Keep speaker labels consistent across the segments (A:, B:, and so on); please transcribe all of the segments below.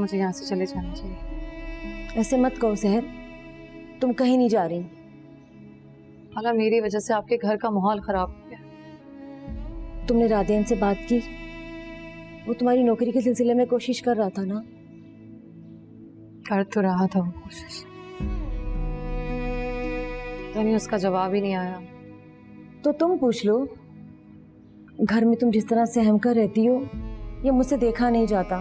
A: मुझे यहाँ से चले जाना चाहिए।
B: ऐसे मत कहो सहर, तुम कहीं नहीं जा रही।
A: खाला मेरी वजह से आपके घर का माहौल खराब हो गया।
B: तुमने राधियान से बात की? वो तुम्हारी नौकरी के सिलसिले में कोशिश कर रहा था ना?
A: कर तो रहा था वो कोशिश, तो नहीं उसका जवाब ही नहीं आया।
B: तो तुम पूछ लो, घर में तुम जिस तरह से सहम कर रहती हो ये मुझसे देखा नहीं जाता।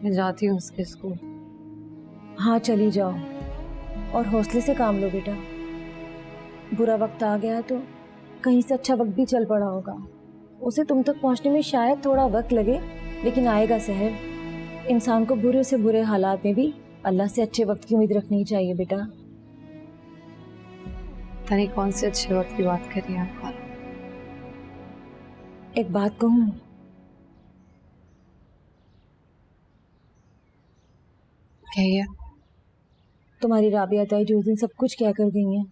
A: मैं जाती हूँ उसके स्कूल।
B: हाँ चली जाओ और हौसले से काम लो बेटा। बुरा वक्त आ गया तो कहीं से अच्छा वक्त भी चल पड़ा होगा। उसे तुम तक पहुंचने में शायद थोड़ा वक्त लगे, लेकिन आएगा सहर। इंसान को बुरे से बुरे हालात में भी अल्लाह से अच्छे वक्त की उम्मीद रखनी चाहिए बेटा।
A: तनी कौन से अच्छे वक्त की बात कर रही हैं आप खाला?
B: एक बात कहूँ?
A: कहिए।
B: तुम्हारी राबिया ताई जो उस दिन सब कुछ कह कर गई हैं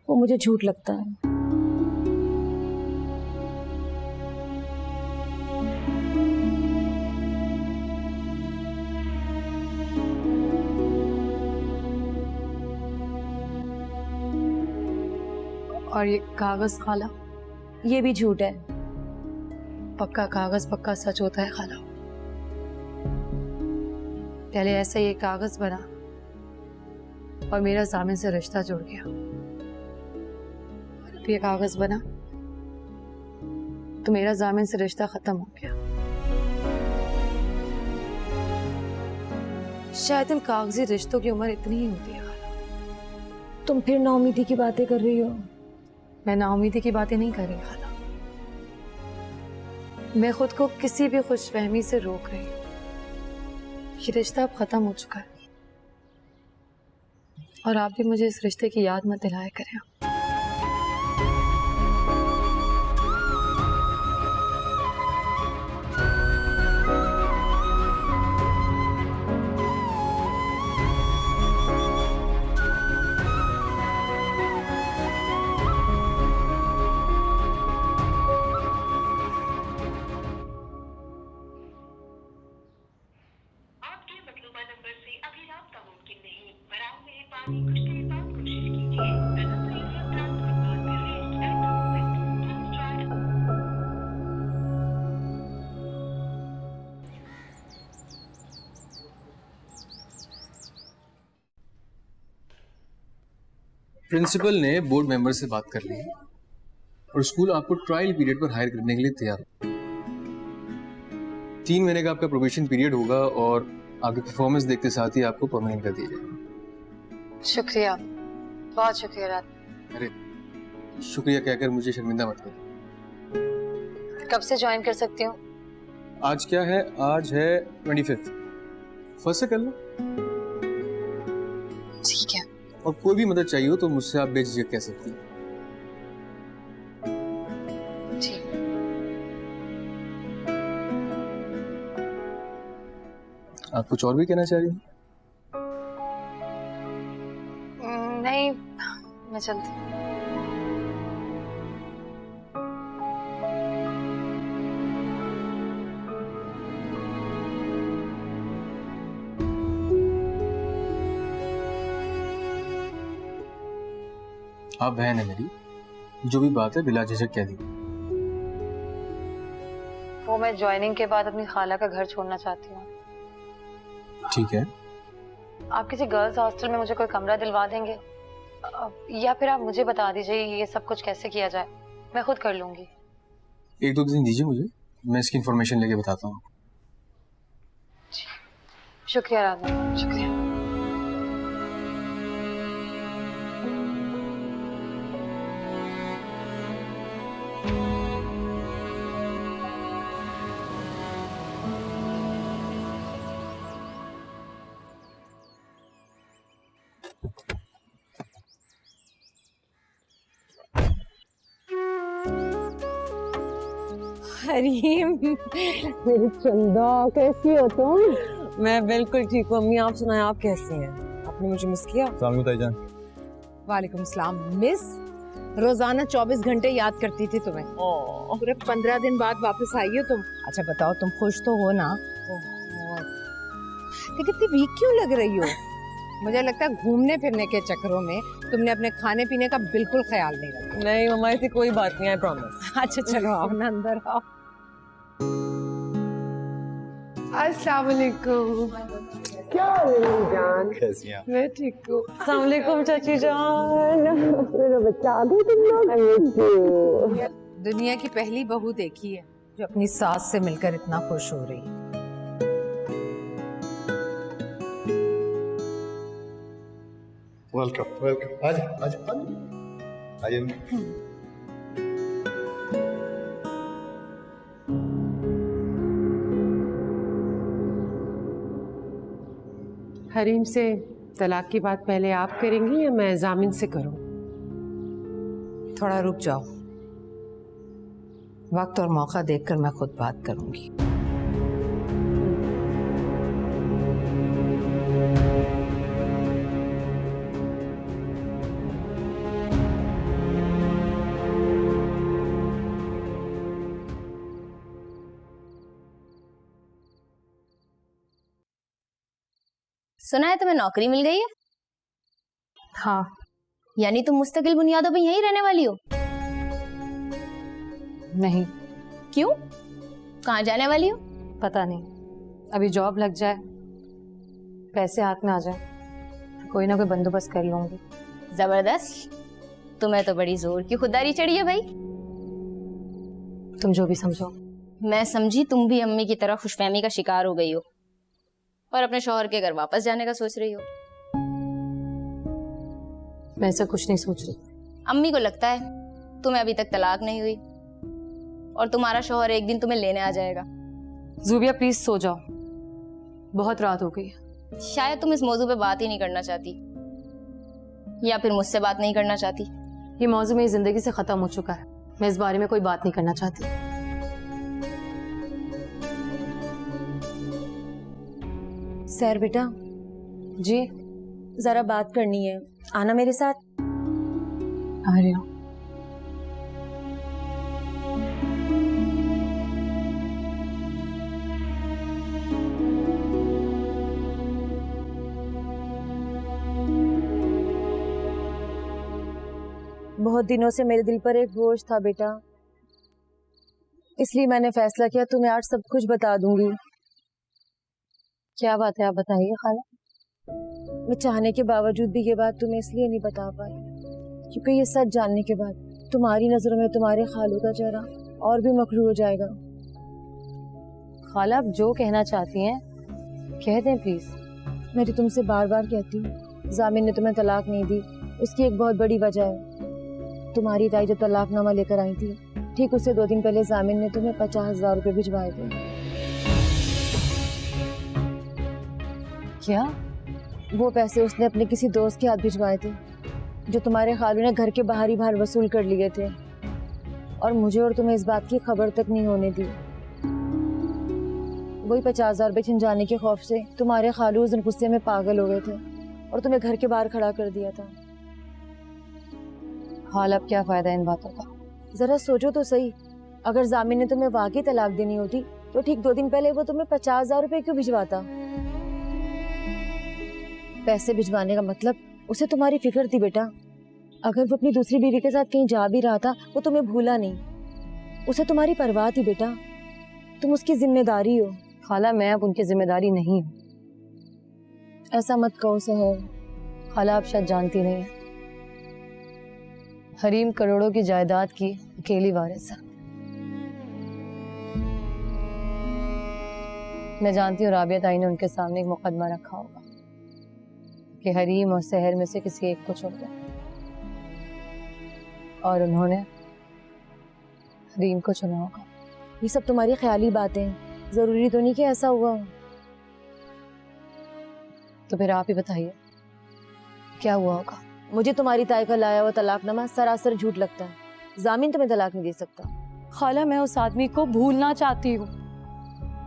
B: वो मुझे झूठ लगता है।
A: और ये कागज खाला?
B: ये भी झूठ है।
A: पक्का कागज पक्का सच होता है खाला। पहले ऐसा ये कागज बना और मेरा जामिन से रिश्ता जुड़ गया, और अब ये कागज बना तो मेरा जामिन से रिश्ता खत्म हो गया। शायद इन कागजी रिश्तों की उम्र इतनी ही होती है खाला।
B: तुम फिर नाउमीदी की बातें कर रही हो।
A: मैं नाउमीदी की बातें नहीं कर रही खाला, मैं खुद को किसी भी खुशफहमी से रोक रही हूँ। ये रिश्ता अब खत्म हो चुका है और आप भी मुझे इस रिश्ते की याद मत दिलाया करें।
C: प्रिंसिपल ने बोर्ड मेंबर से बात कर ली है और स्कूल आपको ट्रायल पीरियड पर हायर करने के लिए तैयार है। 3 महीने का आपका प्रोबेशन पीरियड होगा और आपकी परफॉर्मेंस देखते साथ ही आपको परमानेंट कर दिया जाएगा।
A: शुक्रिया, बहुत शुक्रिया रात।
C: अरे शुक्रिया कहकर मुझे शर्मिंदा मत करो।
A: कब से ज्वाइन कर सकती हूँ?
C: आज क्या है? आज है 25 फर्स्ट से कर लो।
A: ठीक है।
C: और कोई भी मदद चाहिए हो तो मुझसे आप बेझिझक कह सकती हैं।
A: ठीक।
C: आप कुछ और भी कहना चाह रही हैं?
A: नहीं, मैं चलती हूँ।
C: आप बहन है मेरी, जो भी बात है बिला झिझक कह दी।
A: वो मैं ज्वाइनिंग के बाद अपनी खाला का घर छोड़ना चाहती हूँ।
C: ठीक है।
A: आप किसी गर्ल्स हॉस्टल में मुझे कोई कमरा दिलवा देंगे, या फिर आप मुझे बता दीजिए ये सब कुछ कैसे किया जाए, मैं खुद कर लूंगी।
C: 1-2 दिन दीजिए मुझे, मैं इसकी इंफॉर्मेशन लेके बताता हूँ।
A: शुक्रिया राधा, शुक्रिया।
D: हरीम, मेरी चंदा कैसी हो तुम? मैं बिल्कुल ठीक हूँ अम्मी, आप सुनाएं आप कैसी हैं? आपने मुझे मिस किया?
C: ताईजान।
D: वालेकुम सलाम। मिस? रोजाना 24 घंटे याद करती थी तुम्हें। पूरे 15 दिन बाद वापस आई हो तुम। अच्छा बताओ, तुम खुश तो हो ना? लेकिन इतनी वीक क्यों लग रही हो? मुझे लगता है घूमने फिरने के चक्करों में तुमने अपने खाने पीने का बिल्कुल ख्याल नहीं रखा।
E: नहीं मम्मा, ऐसी कोई बात नहीं, आई प्रॉमिस।
D: अच्छा चलो आओ ना, अंदर आओ।
F: अस्सलाम वालेकुम। क्या हो रही है जान?
C: कैसी हैं?
F: मैं ठीक हूँ।
E: अस्सलाम वालेकुम चाची जान।
F: मेरा बच्चा आ गया तुम लोग।
D: दुनिया की पहली बहू देखी है जो अपनी सास से मिलकर इतना खुश हो रही है।
G: वेलकम वेलकम, आजा आजा आजा।
F: हरीम से तलाक की बात पहले आप करेंगी या मैं जामिन से करूं?
D: थोड़ा रुक जाओ, वक्त और मौका देखकर मैं खुद बात करूंगी।
H: सुना है तुम्हें नौकरी मिल गई है?
F: हाँ।
H: यानी तुम मुस्तकिल बुनियादों पे यहीं रहने वाली हो?
A: नहीं।
H: क्यों? कहाँ जाने वाली हो?
A: पता नहीं, अभी जॉब लग जाए, पैसे हाथ में आ जाए, कोई ना कोई बंदोबस्त कर लूंगी।
H: जबरदस्त, तुम्हें तो बड़ी जोर की खुददारी चढ़ी है भाई।
A: तुम जो भी समझो।
H: मैं समझी तुम भी अम्मी की तरह खुशफहमी का शिकार हो गई हो और अपने शौहर के घर वापस जाने का सोच रही हो।
A: मैं ऐसा कुछ नहीं सोच रही।
H: अम्मी को लगता है तुम्हें अभी तक तलाक नहीं हुई और तुम्हारा शौहर एक दिन तुम्हें लेने आ जाएगा।
A: ज़ूबिया प्लीज सो जाओ, बहुत रात हो गई है।
H: शायद तुम इस मौजू पे बात ही नहीं करना चाहती, या फिर मुझसे बात नहीं करना चाहती।
A: ये मौजू मेरी जिंदगी से खत्म हो चुका है, मैं इस बारे में कोई बात नहीं करना चाहती।
B: सैर बेटा,
A: जी
B: जरा बात करनी है, आना मेरे साथ।
A: आ रही हूँ।
B: बहुत दिनों से मेरे दिल पर एक बोझ था बेटा, इसलिए मैंने फैसला किया तुम्हें आज सब कुछ बता दूंगी।
A: क्या बात है, आप बताइए खाला।
B: मैं चाहने के बावजूद भी ये बात तुम्हें इसलिए नहीं बता पाई क्योंकि ये सच जानने के बाद तुम्हारी नजरों में तुम्हारे खालू का चेहरा और भी मकरू हो जाएगा।
A: खाला, आप जो कहना चाहती हैं कह दें प्लीज।
B: मैं तो तुमसे बार बार कहती हूँ, जामिन ने तुम्हें तलाक नहीं दी, उसकी एक बहुत बड़ी वजह है। तुम्हारी ताई जब तलाकनामा लेकर आई थी, ठीक उससे 2 दिन पहले जामिन ने तुम्हें 50,000 रुपए भिजवाए थे।
A: क्या?
B: वो पैसे उसने अपने किसी दोस्त के हाथ भिजवाए थे जो तुम्हारे खालू ने घर के बाहर ही बाहर वसूल कर लिए थे, और मुझे और तुम्हें इस बात की खबर तक नहीं होने दी। वही 50,000 रुपए छिन जाने के खौफ से तुम्हारे खालू उस दिन गुस्से में पागल हो गए थे और तुम्हें घर के बाहर खड़ा कर दिया था।
A: हाल, अब क्या फायदा इन बातों का?
B: जरा सोचो तो सही, अगर जामिन ने तुम्हें वाकई तलाक देनी होती तो ठीक 2 दिन पहले वो तुम्हें 50,000 रुपए क्यों भिजवाता? पैसे भिजवाने का मतलब उसे तुम्हारी फिक्र थी बेटा। अगर वो अपनी दूसरी बीवी के साथ कहीं जा भी रहा था, वो तुम्हें भूला नहीं, उसे तुम्हारी परवाह थी बेटा। तुम उसकी जिम्मेदारी हो।
A: खाला, मैं अब उनकी जिम्मेदारी नहीं हूँ।
B: ऐसा मत कहो सहर।
A: खाला, आप शायद जानती नहीं है, हरीम करोड़ों की जायदाद की अकेली वारिस है। मैं जानती हूँ राबिया ताई ने उनके सामने एक मुकदमा रखा होगा कि हरीम और सहर में से किसी एक को छोड़ दो, और उन्होंने हरीम को चुना होगा।
B: ये सब तुम्हारी ख्याली बातें हैं, जरूरी तो नहीं कि ऐसा हुआ हो।
A: तो फिर आप ही बताइए क्या हुआ होगा।
B: मुझे तुम्हारी ताई का लाया हुआ तलाकनामा सरासर झूठ लगता है। जामिन तुम्हें तलाक नहीं दे सकता।
A: खाला, मैं उस आदमी को भूलना चाहती हूँ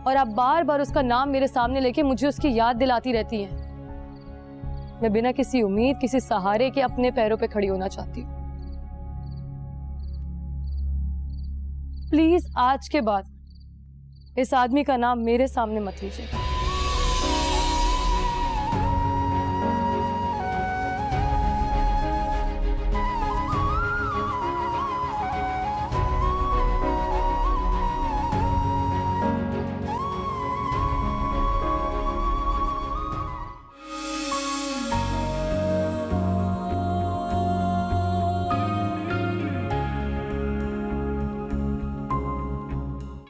A: और आप बार बार उसका नाम मेरे सामने लेके मुझे उसकी याद दिलाती रहती हैं। मैं बिना किसी उम्मीद, किसी सहारे के अपने पैरों पे खड़ी होना चाहती हूँ।
I: प्लीज आज के बाद इस आदमी का नाम मेरे सामने मत लीजिए।